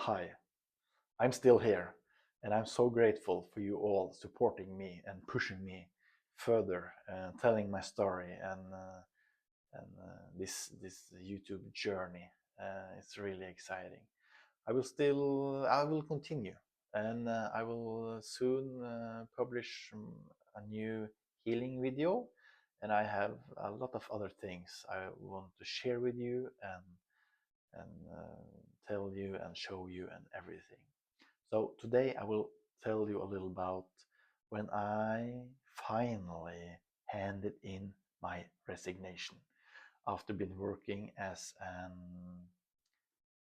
Hi, I'm still here, and I'm so grateful for you all supporting me and pushing me further, telling my story and this YouTube journey. It's really exciting. I will continue, and I will soon publish a new healing video, and I have a lot of other things I want to share with you and tell you and show you and everything. So today I will tell you a little about when I finally handed in my resignation after been working as an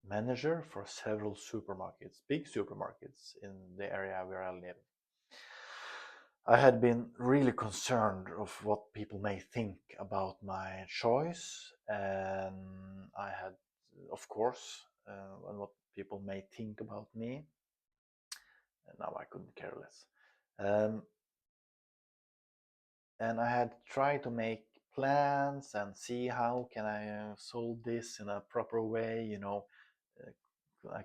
manager for several supermarkets, big supermarkets in the area where I live. I had been really concerned of what people may think about my choice, and I had, of course, and what people may think about me. And now I couldn't care less. Um, and I had tried to make plans and see how can I solve this in a proper way. I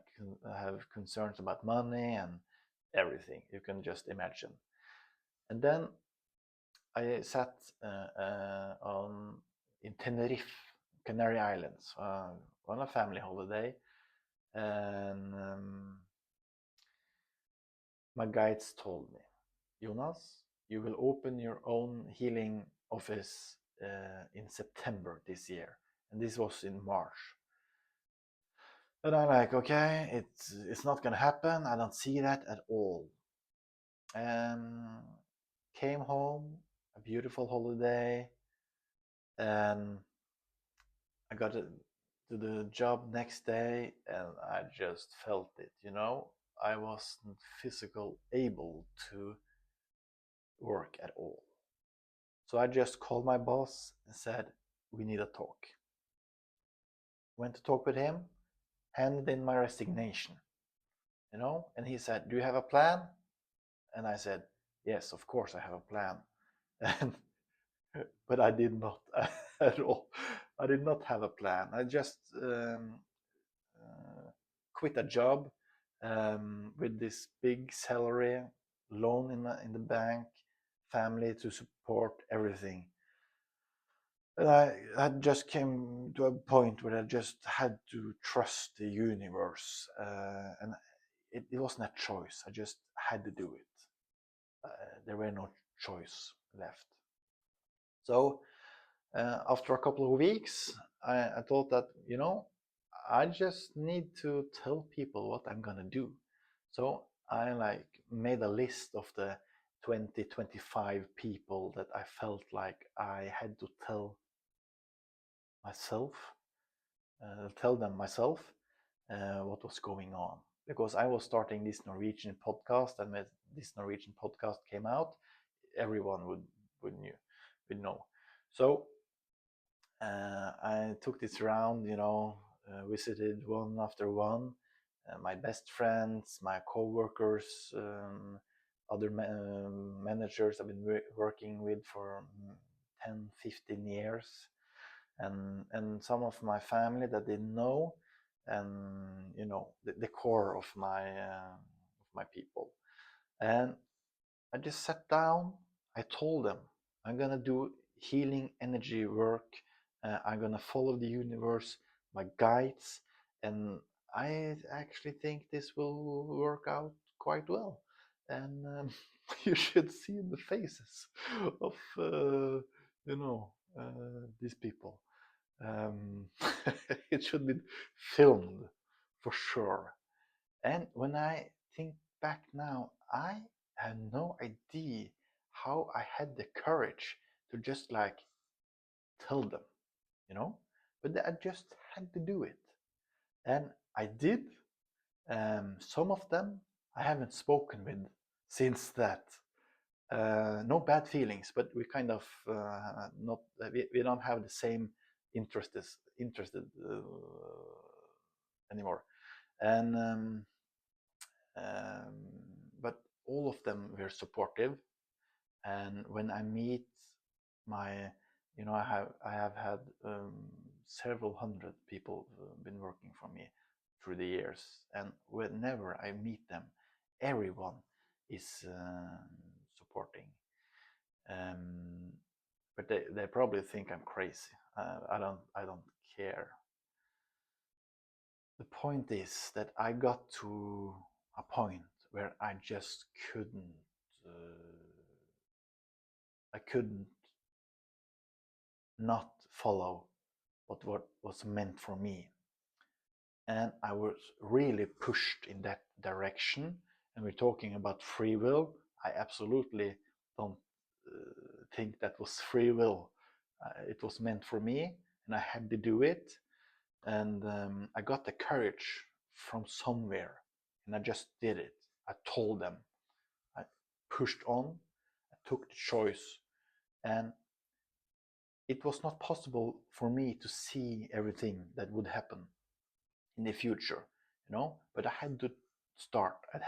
have concerns about money and everything you can just imagine. And then I sat on in Tenerife, Canary Islands, on a family holiday, and my guides told me, Jonas, you will open your own healing office in September this year, and this was in March. And I'm like, okay, it's not gonna happen. I don't see that at all. And came home, a beautiful holiday, and I got to the job next day, and I just felt it. I wasn't physically able to work at all. So I just called my boss and said, we need a talk. Went to talk with him, handed in my resignation, and he said, do you have a plan? And I said, yes, of course I have a plan. And, but I did not at all. I did not have a plan. I just quit a job with this big salary, loan in the bank, family to support everything. And I just came to a point where I just had to trust the universe, and it wasn't a choice. I just had to do it. There were no choice left. So after a couple of weeks, I thought that I just need to tell people what I'm gonna do. So I made a list of the 25 people that I felt like I had to myself, tell them myself what was going on. Because I was starting this Norwegian podcast, and when this Norwegian podcast came out, everyone would know. So I took this round, visited one after one, my best friends, my co-workers, other managers I've been working with for 10, 15 years, and some of my family that didn't know, and the core of my people. And I just sat down. I told them I'm gonna do healing energy work. I'm gonna follow the universe, my guides, and I actually think this will work out quite well. And you should see the faces of these people. Um, it should be filmed for sure. And when I think back now, I have no idea how I had the courage to just tell them, you know, but I just had to do it. And I did. Some of them I haven't spoken with since that. No bad feelings, but we kind of not we don't have the same interested anymore. And um, but all of them were supportive. And when I meet my, I have had several hundred people been working for me, through the years, and whenever I meet them, everyone is supporting. But they probably think I'm crazy. I don't care. The point is that I got to a point where I just couldn't. I couldn't not follow what was meant for me, and I was really pushed in that direction. And we're talking about free will. I absolutely don't think that was free will. It was meant for me, and I had to do it. And I got the courage from somewhere, and I just did it. I told them. I pushed on. I took the choice, and it was not possible for me to see everything that would happen in the future, But I had to start. I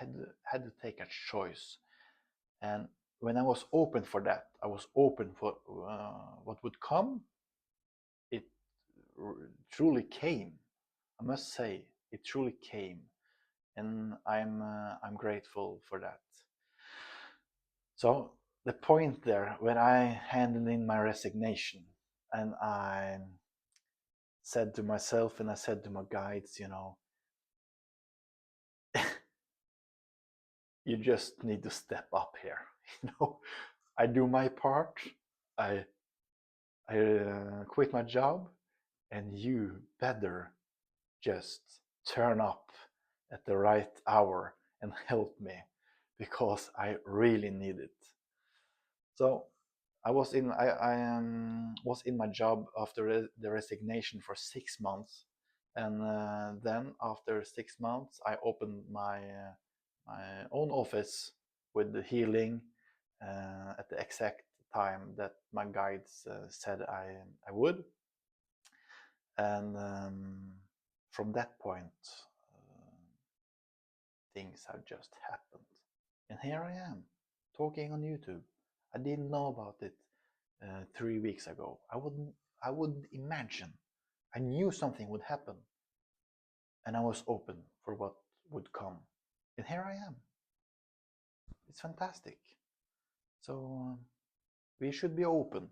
had to take a choice, and when I was open for that, I was open for what would come. It truly came. I must say, it truly came, and I'm grateful for that. So the point there, when I handed in my resignation, and I said to myself and I said to my guides, you just need to step up here. I do my part. I quit my job, and you better just turn up at the right hour and help me, because I really need it. So I was in my job after the resignation for 6 months, and then after 6 months I opened my own office with the healing at the exact time that my guides said I would, and from that point things have just happened, and here I am talking on YouTube. I didn't know about it 3 weeks ago. I wouldn't imagine. I knew something would happen, and I was open for what would come, and here I am. It's fantastic. So we should be open.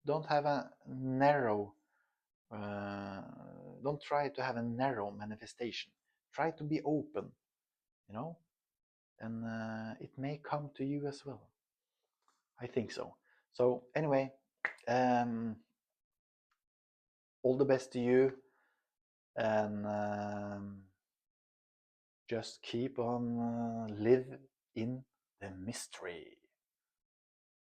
Don't have a narrow. Don't try to have a narrow manifestation. Try to be open, and it may come to you as well. I think so. So anyway, all the best to you, and just keep on live in the mystery.